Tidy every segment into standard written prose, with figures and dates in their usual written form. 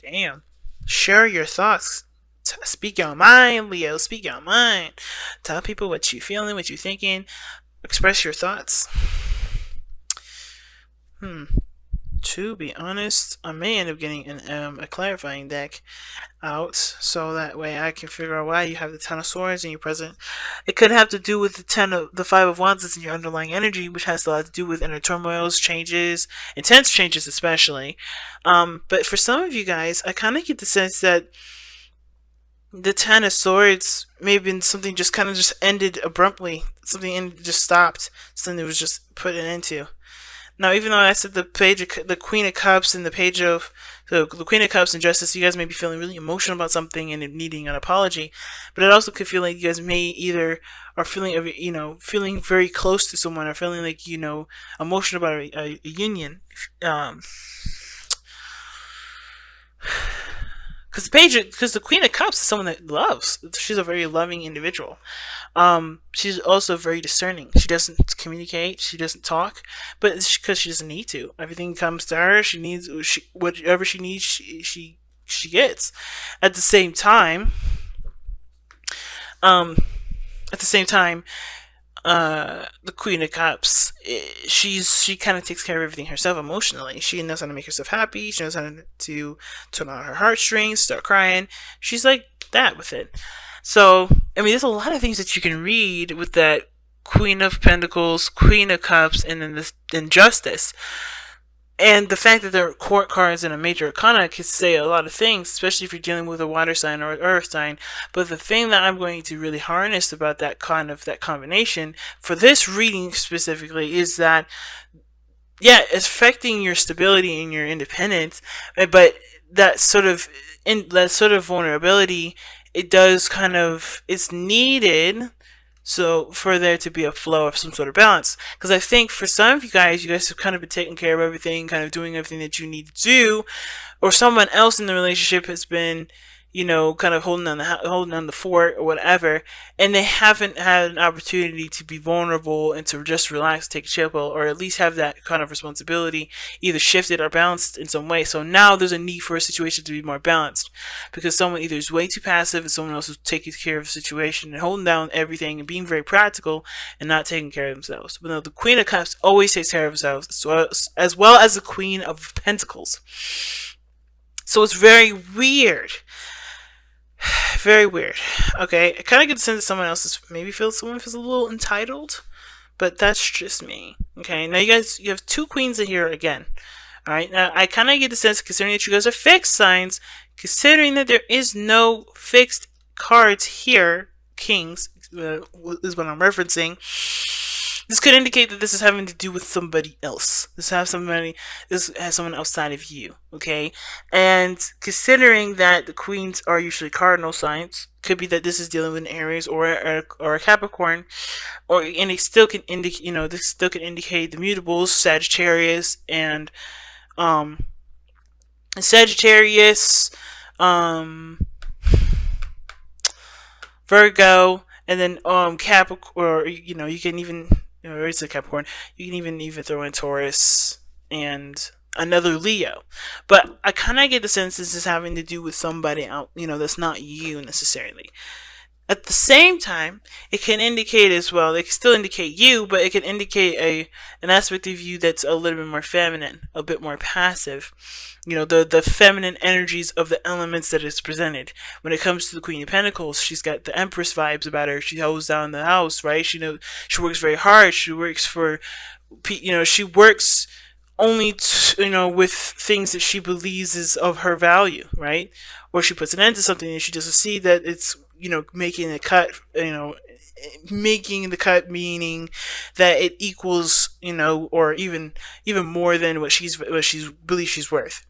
Damn. Share your thoughts. Speak your mind, Leo. Speak your mind. Tell people what you feeling, what you thinking. Express your thoughts. Hmm. To be honest, I may end up getting a clarifying deck out, so that way I can figure out why you have the Ten of Swords in your present. It could have to do with the Five of Wands that's in your underlying energy, which has a lot to do with inner turmoils, changes, intense changes especially. But for some of you guys, I kind of get the sense that the Ten of Swords may have been something just kind of just ended abruptly. Something just stopped. Something that was just put an end to. Now, even though I said the Queen of Cups and the Queen of Cups and Justice, you guys may be feeling really emotional about something and needing an apology, but it also could feel like you guys may either are feeling, feeling very close to someone, or feeling like emotional about a union. Um, because the Queen of Cups is someone that loves. She's a very loving individual. She's also very discerning. She doesn't communicate. She doesn't talk, but it's because she doesn't need to. Everything comes to her. Whatever she needs. She gets. At the same time, um, at the same time, the Queen of Cups, she kind of takes care of everything herself emotionally. She knows how to make herself happy. She knows how to turn on her heartstrings, start crying. She's like that with it. So, I mean, there's a lot of things that you can read with that Queen of Pentacles, Queen of Cups, and then this Injustice. And the fact that there are court cards in a major arcana could say a lot of things, especially if you're dealing with a water sign or an earth sign. But the thing that I'm going to really harness about that combination for this reading specifically is that, yeah, it's affecting your stability and your independence, but that sort of vulnerability, it does it's needed, so for there to be a flow of some sort of balance. Because I think for some of you guys have kind of been taking care of everything, kind of doing everything that you need to do, or someone else in the relationship has been, kind of holding on the fort or whatever, and they haven't had an opportunity to be vulnerable and to just relax, take a chill pill, or at least have that kind of responsibility either shifted or balanced in some way. So now there's a need for a situation to be more balanced, because someone either is way too passive and someone else is taking care of the situation and holding down everything and being very practical and not taking care of themselves. But no, the Queen of Cups always takes care of themselves, as well as the Queen of Pentacles. So it's very weird. Very weird. Okay, I kind of get the sense that someone feels a little entitled, but that's just me. Okay, now you have two queens in here again. All right, now I kind of get the sense, considering that you guys are fixed signs, considering that there is no fixed cards here, kings is what I'm referencing. This could indicate that this is having to do with somebody else. This has someone outside of you, okay? And considering that the queens are usually cardinal signs, could be that this is dealing with an Aries or a Capricorn, and it still can indicate, this still can indicate the mutables, um Sagittarius, um Virgo, and then Capricorn, or you can even, it's a Capricorn. You can even throw in Taurus and another Leo. But I kind of get the sense this is having to do with somebody out, that's not you necessarily. At the same time, it can indicate as well. It can still indicate you, but it can indicate an aspect of you that's a little bit more feminine, a bit more passive. The feminine energies of the elements that is presented. When it comes to the Queen of Pentacles, she's got the Empress vibes about her. She holds down the house, right? She works very hard. She works she works only with things that she believes is of her value, right? Or she puts an end to something and she doesn't see that it's making the cut, making the cut, meaning that it equals, or even more than what she believes she's worth.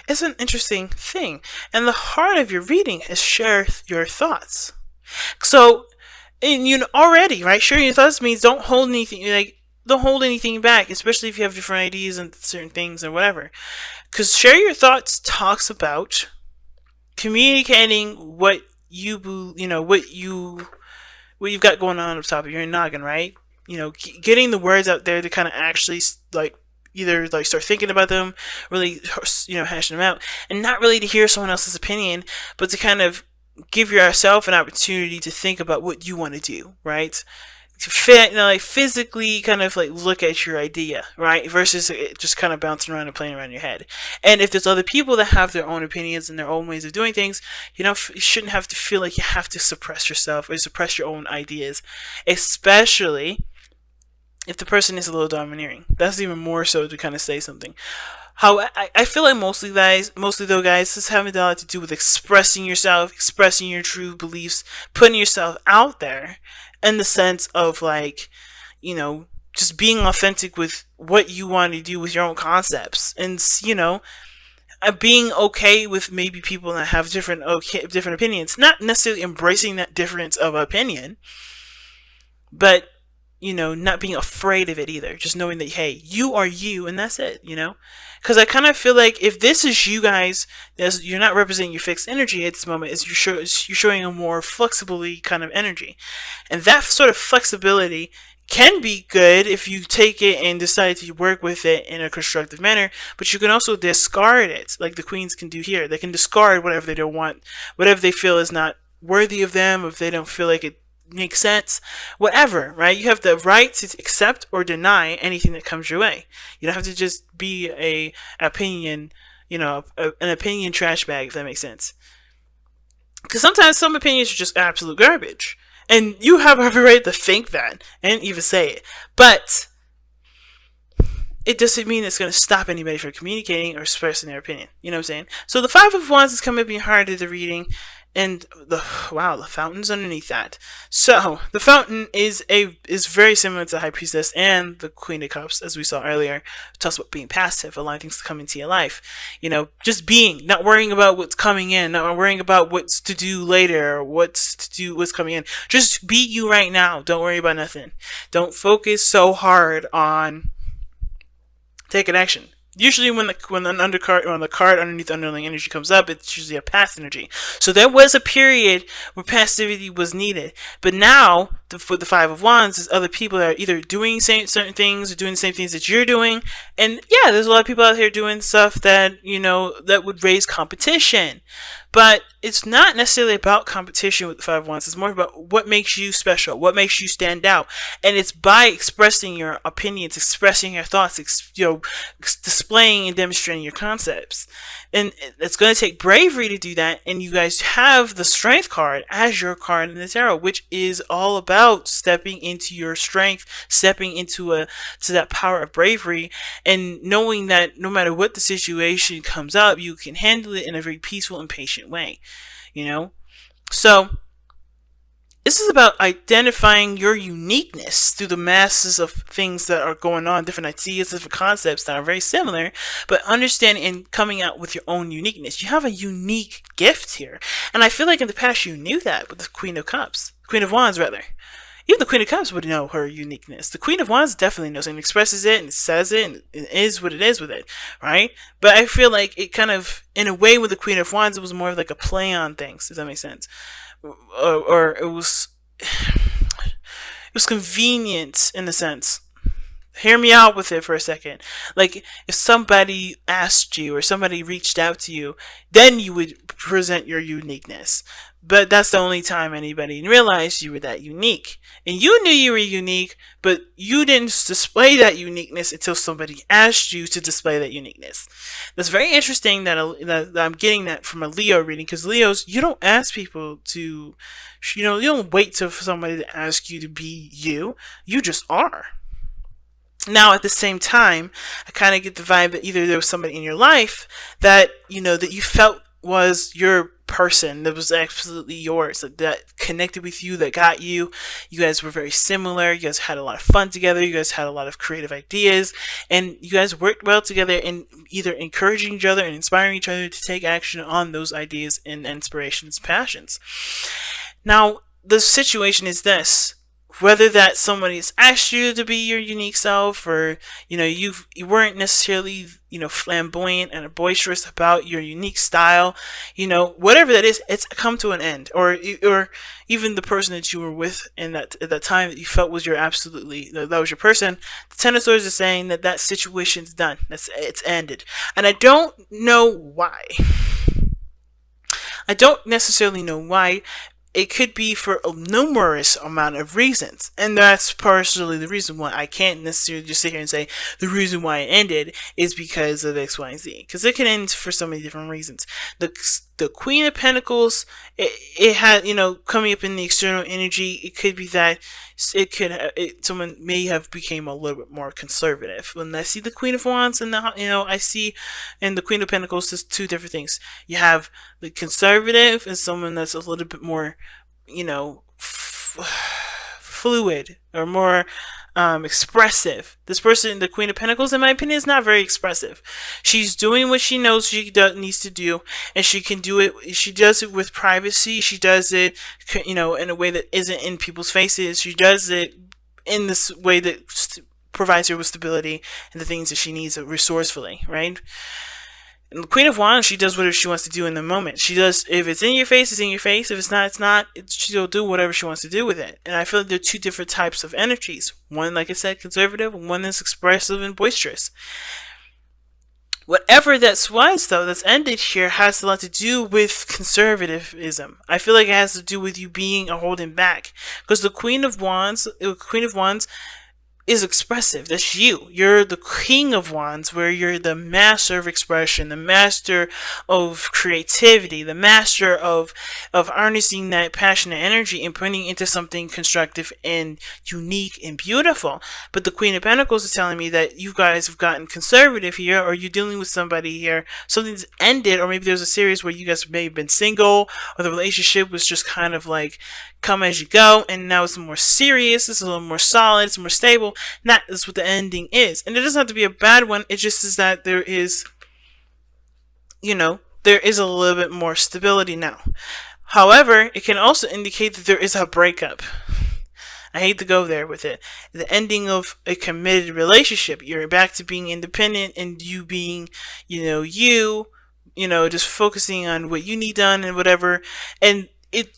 It's an interesting thing, and the heart of your reading is share your thoughts. So, and already, right? Sharing your thoughts means don't hold anything back, especially if you have different ideas and certain things or whatever. Because share your thoughts talks about communicating what what you've got going on top of your noggin, right? Getting the words out there to kind of actually either like start thinking about them, really, hashing them out, and not really to hear someone else's opinion, but to kind of give yourself an opportunity to think about what you want to do, right? To like physically kind of like look at your idea, right? Versus it just kind of bouncing around and playing around your head. And if there's other people that have their own opinions and their own ways of doing things, you shouldn't have to feel like you have to suppress yourself or suppress your own ideas, especially if the person is a little domineering. That's even more so to kind of say something. How I feel like mostly though, guys, this having a lot to do with expressing yourself, expressing your true beliefs, putting yourself out there, in the sense of like, just being authentic with what you want to do with your own concepts, and being okay with maybe people that have different opinions, not necessarily embracing that difference of opinion, but not being afraid of it either. Just knowing that, hey, you are you, and that's it. Because I kind of feel like if this is you guys, you're not representing your fixed energy at this moment. You're showing a more flexibly kind of energy, and that sort of flexibility can be good if you take it and decide to work with it in a constructive manner. But you can also discard it, like the queens can do here. They can discard whatever they don't want, whatever they feel is not worthy of them, if they don't feel like it makes sense, whatever, right? You have the right to accept or deny anything that comes your way. You don't have to just be an opinion trash bag, if that makes sense. Because sometimes some opinions are just absolute garbage, and you have every right to think that and even say it, but it doesn't mean it's going to stop anybody from communicating or expressing their opinion. You know what I'm saying? So the Five of Wands is coming up in heart of the reading, and the fountain's underneath that. So the fountain is very similar to the High Priestess and the Queen of Cups, as we saw earlier. It talks about being passive, allowing things to come into your life. Just being, not worrying about what's coming in, not worrying about what's to do later or what's coming in. Just be you right now. Don't worry about nothing. Don't focus so hard on taking action. Usually when the card underneath the underlying energy comes up, it's usually a past energy. So there was a period where passivity was needed. But now, for the Five of Wands, is other people that are either doing certain things or doing the same things that you're doing. And yeah, there's a lot of people out here doing stuff that, that would raise competition. But it's not necessarily about competition with the Five of Wands. It's more about what makes you special, what makes you stand out. And it's by expressing your opinions, expressing your thoughts, displaying and demonstrating your concepts. And it's going to take bravery to do that. And you guys have the Strength card as your card in the tarot, which is all about stepping into your strength, stepping into to that power of bravery, and knowing that no matter what the situation comes up, you can handle it in a very peaceful and patient way. So this is about identifying your uniqueness through the masses of things that are going on, different ideas, different concepts that are very similar, but understanding and coming out with your own uniqueness. You have a unique gift here. And I feel like in the past you knew that with the Queen of Wands rather. Even the Queen of Cups would know her uniqueness. The Queen of Wands definitely knows and expresses it and says it and it is what it is with it, right? But I feel like it kind of, in a way with the Queen of Wands, it was more of like a play on things, does that make sense? Or it was convenient in a sense. Hear me out with it for a second. Like, if somebody asked you or somebody reached out to you, then you would present your uniqueness. But that's the only time anybody realized you were that unique. And you knew you were unique, but you didn't display that uniqueness until somebody asked you to display that uniqueness. That's very interesting that I'm getting that from a Leo reading, because Leos, you don't ask people to, you don't wait for somebody to ask you to be you. You just are. Now, at the same time, I kind of get the vibe that either there was somebody in your life that, that you felt was your person, that was absolutely yours, that connected with you, that got you. You guys were very similar. You guys had a lot of fun together. You guys had a lot of creative ideas, and you guys worked well together in either encouraging each other and inspiring each other to take action on those ideas and inspirations, passions. Now, the situation is this. whether that somebody's asked you to be your unique self, or you weren't necessarily flamboyant and boisterous about your unique style, whatever that is, it's come to an end. Or even the person that you were with in that at that time that you felt was your absolutely that was your person. The Ten of Swords is saying that that situation's done. It's ended, and I don't know why. I don't necessarily know why. It could be for a numerous amount of reasons, and that's partially the reason why I can't necessarily just sit here and say the reason why it ended is because of X, Y, and Z, because it can end for so many different reasons. The Queen of Pentacles, it had, coming up in the external energy, it could be that someone may have became a little bit more conservative. When I see the Queen of Wands and I see in the Queen of Pentacles, there's two different things. You have the conservative and someone that's a little bit more, fluid or more expressive. This person, the Queen of Pentacles, in my opinion, is not very expressive. She's doing what she knows needs to do, and she can do it. She does it with privacy. She does it, in a way that isn't in people's faces. She does it in this way that provides her with stability and the things that she needs resourcefully, right? And the Queen of Wands, she does whatever she wants to do in the moment. She does, if it's in your face, it's in your face. If it's not, it's not. She'll do whatever she wants to do with it. And I feel like there are two different types of energies. One, like I said, conservative, and one that's expressive and boisterous. Whatever that was, though, that's ended here has a lot to do with conservatism. I feel like it has to do with you being or holding back. Because the Queen of Wands is expressive. That's you. You're the King of Wands, where you're the master of expression, the master of creativity, the master of harnessing that passionate energy and putting it into something constructive and unique and beautiful. But the Queen of Pentacles is telling me that you guys have gotten conservative here, or you're dealing with somebody here, something's ended, or maybe there's a series where you guys may have been single, or the relationship was just kind of like come as you go, and now it's more serious, it's a little more solid, it's more stable. That is what the ending is. And it doesn't have to be a bad one, it just is that there is, there is a little bit more stability now. However, it can also indicate that there is a breakup. I hate to go there with it. The ending of a committed relationship. You're back to being independent and you being, just focusing on what you need done and whatever. And it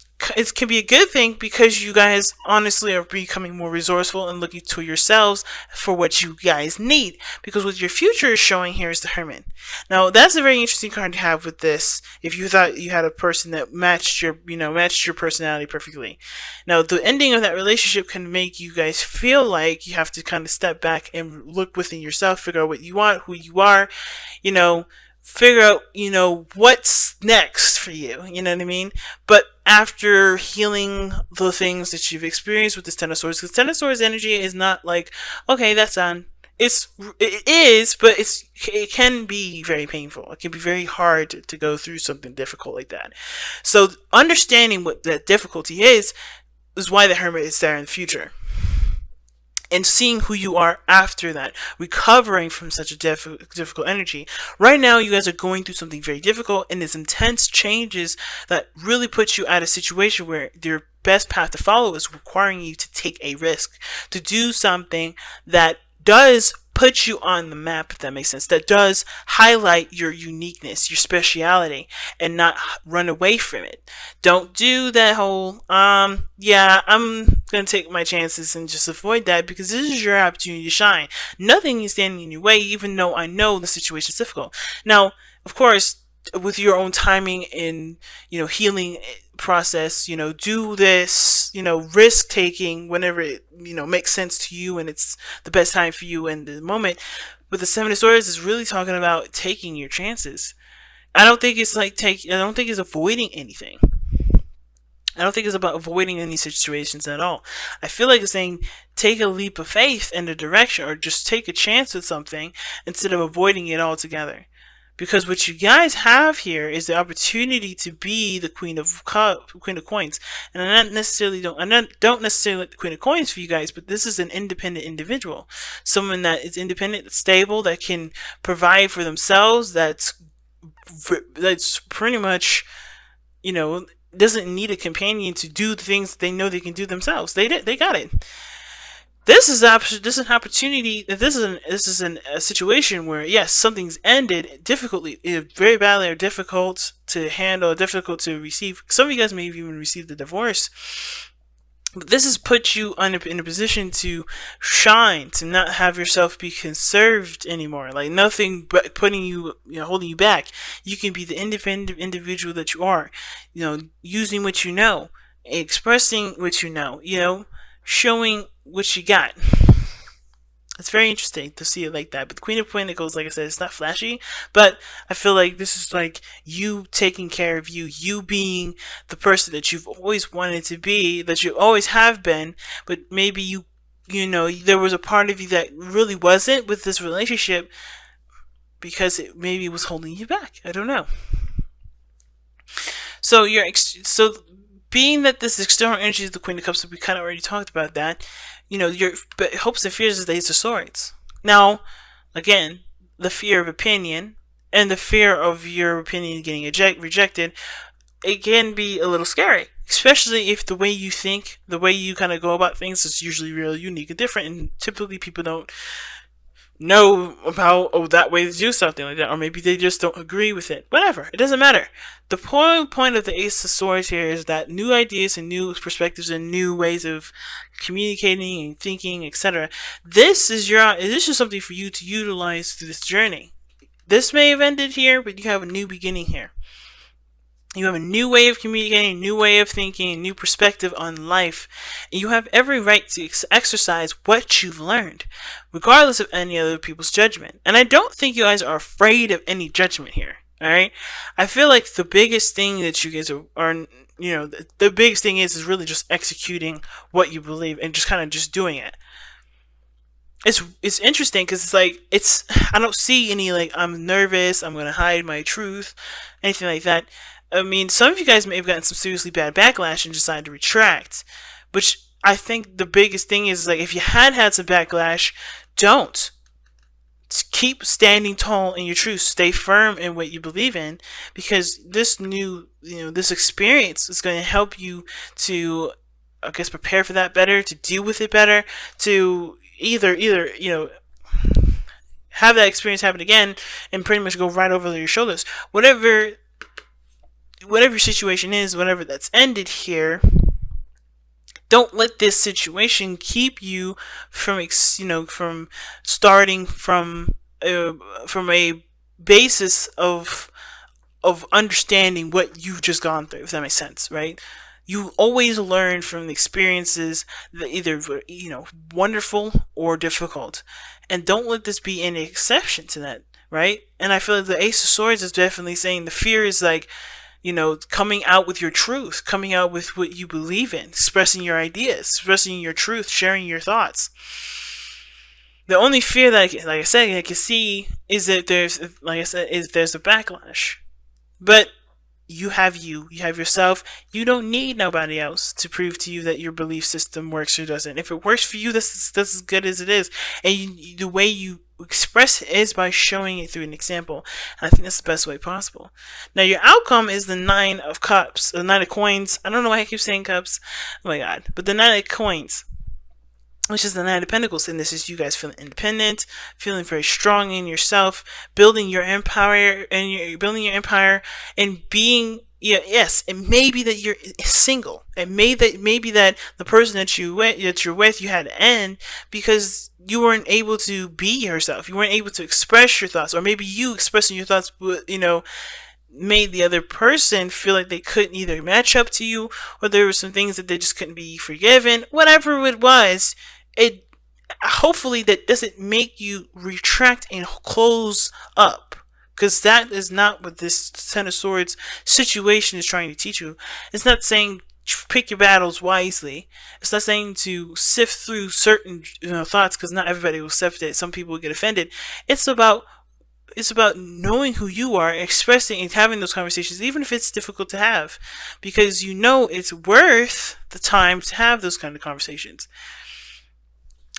can be a good thing because you guys honestly are becoming more resourceful and looking to yourselves for what you guys need. Because what your future is showing here is the Hermit. Now that's a very interesting card to have with this. If you thought you had a person that matched your personality perfectly. Now the ending of that relationship can make you guys feel like you have to kind of step back and look within yourself, figure out what you want, who you are, figure out, what's next for you, you know what I mean? But after healing the things that you've experienced with this Ten of Swords, because Ten of Swords energy is not like, okay, that's done. It is, but it can be very painful. It can be very hard to go through something difficult like that. So understanding what that difficulty is why the Hermit is there in the future. And seeing who you are after that, recovering from such a difficult energy. Right now, you guys are going through something very difficult, and there's intense changes that really put you at a situation where your best path to follow is requiring you to take a risk, to do something that does put you on the map, if that makes sense, that does highlight your uniqueness, your speciality, and not run away from it. Don't do that whole, yeah, I'm gonna take my chances and just avoid that, because this is your opportunity to shine. Nothing is standing in your way, even though I know the situation is difficult. Now, of course, with your own timing and, healing process, do this, risk taking whenever it, makes sense to you and it's the best time for you in the moment. But the Seven of Swords is really talking about taking your chances. I don't think it's avoiding anything. I don't think it's about avoiding any situations at all. I feel like it's saying take a leap of faith in the direction, or just take a chance with something instead of avoiding it altogether. Because what you guys have here is the opportunity to be the Queen of Coins, and I don't necessarily like the Queen of Coins for you guys, but this is an independent individual, someone that is independent, that's stable, that can provide for themselves, that's pretty much, doesn't need a companion to do the things they know they can do themselves. They got it. This is an opportunity. A situation where, yes, something's ended difficultly, very badly, or difficult to handle, difficult to receive. Some of you guys may have even received a divorce. But this has put you in a position to shine, to not have yourself be conserved anymore. Like nothing but putting you, holding you back. You can be the independent individual that you are. Using what you know, expressing what you know. Showing what you got. It's very interesting to see it like that. But the Queen of Pentacles, like I said, it's not flashy, but I feel like this is like you taking care of you being the person that you've always wanted to be, that you always have been, but maybe there was a part of you that really wasn't with this relationship because it maybe was holding you back. I don't know. So being that this external energy is the Queen of Cups, we kind of already talked about that. Your hopes and fears is the Ace of Swords. Now, again, the fear of opinion and the fear of your opinion getting rejected, it can be a little scary. Especially if the way you think, the way you kind of go about things is usually real unique and different. And typically people don't know about that way to do something like that, or maybe they just don't agree with it. Whatever, it doesn't matter. The point of the Ace of Swords here is that new ideas and new perspectives and new ways of communicating and thinking, etc. This is something for you to utilize through this journey. This may have ended here, but you have a new beginning here. You have a new way of communicating, a new way of thinking, a new perspective on life. And you have every right to exercise what you've learned, regardless of any other people's judgment. And I don't think you guys are afraid of any judgment here. Alright? I feel like the biggest thing that you guys are the biggest thing is really just executing what you believe and just kind of just doing it. It's interesting because I don't see any I'm nervous, I'm going to hide my truth, anything like that. I mean, some of you guys may have gotten some seriously bad backlash and decided to retract, which I think the biggest thing is if you had some backlash, don't. Keep standing tall in your truth. Stay firm in what you believe in, because this this experience is going to help you to, I guess, prepare for that better, to deal with it better, to either have that experience happen again and pretty much go right over your shoulders. Whatever your situation is, whatever that's ended here, don't let this situation keep you from from starting from a basis of understanding what you've just gone through, if that makes sense, right? You always learn from the experiences that either wonderful or difficult, and don't let this be any exception to that, right? And I feel like the Ace of Swords is definitely saying the fear is coming out with your truth, coming out with what you believe in, expressing your ideas, expressing your truth, sharing your thoughts. The only fear that I can see is that there's a backlash. But you have yourself. You don't need nobody else to prove to you that your belief system works or doesn't. If it works for you, that's as good as it is. And the way you express it is by showing it through an example. And I think that's the best way possible. Now, your outcome is the 9 of Cups, the 9 of Coins. I don't know why I keep saying Cups. Oh my God. But the 9 of Coins, which is the 9 of Pentacles, and this is you guys feeling independent, feeling very strong in yourself, building your empire, and being, yes, it may be that you're single. It may be that the person that you're with, you had to end because you weren't able to be yourself. You weren't able to express your thoughts, or maybe you expressing your thoughts, made the other person feel like they couldn't either match up to you, or there were some things that they just couldn't be forgiven. Whatever it was, it hopefully that doesn't make you retract and close up, because that is not what this Ten of Swords situation is trying to teach you. It's not saying pick your battles wisely. It's not saying to sift through certain thoughts, because not everybody will sift it. Some people will get offended. It's about knowing who you are, expressing and having those conversations, even if it's difficult to have, because it's worth the time to have those kind of conversations.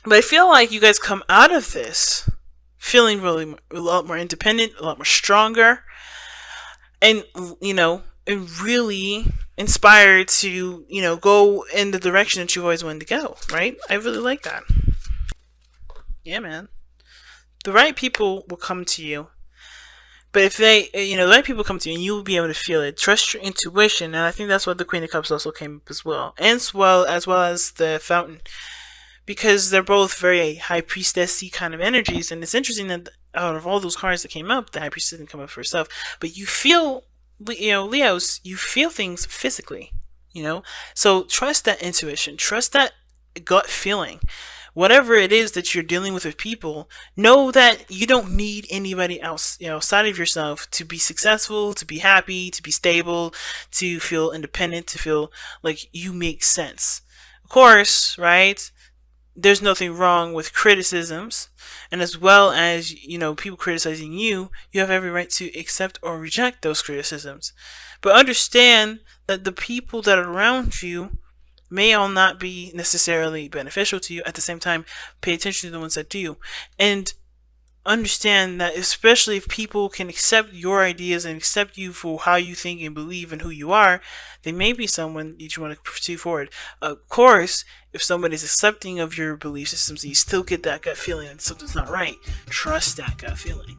But I feel like you guys come out of this feeling really a lot more independent, a lot more stronger, and and really inspired to, go in the direction that you've always wanted to go, right? I really like that. Yeah, man. The right people will come to you. But if the right people come to you and you'll be able to feel it, trust your intuition. And I think that's what the Queen of Cups also came up as well. And as well as the Fountain. Because they're both very high priestessy kind of energies. And it's interesting that out of all those cards that came up, the high priestess didn't come up for herself. But you feel, Leos, you feel things physically, So trust that intuition. Trust that gut feeling. Whatever it is that you're dealing with people, know that you don't need anybody else, outside of yourself to be successful, to be happy, to be stable, to feel independent, to feel like you make sense. Of course, right? There's nothing wrong with criticisms, and as well as people criticizing you, you have every right to accept or reject those criticisms. But understand that the people that are around you may all not be necessarily beneficial to you. At the same time, pay attention to the ones that do, and understand that especially if people can accept your ideas and accept you for how you think and believe and who you are, they may be someone that you want to pursue forward. Of course, if somebody's accepting of your belief systems and you still get that gut feeling that something's not right, trust that gut feeling.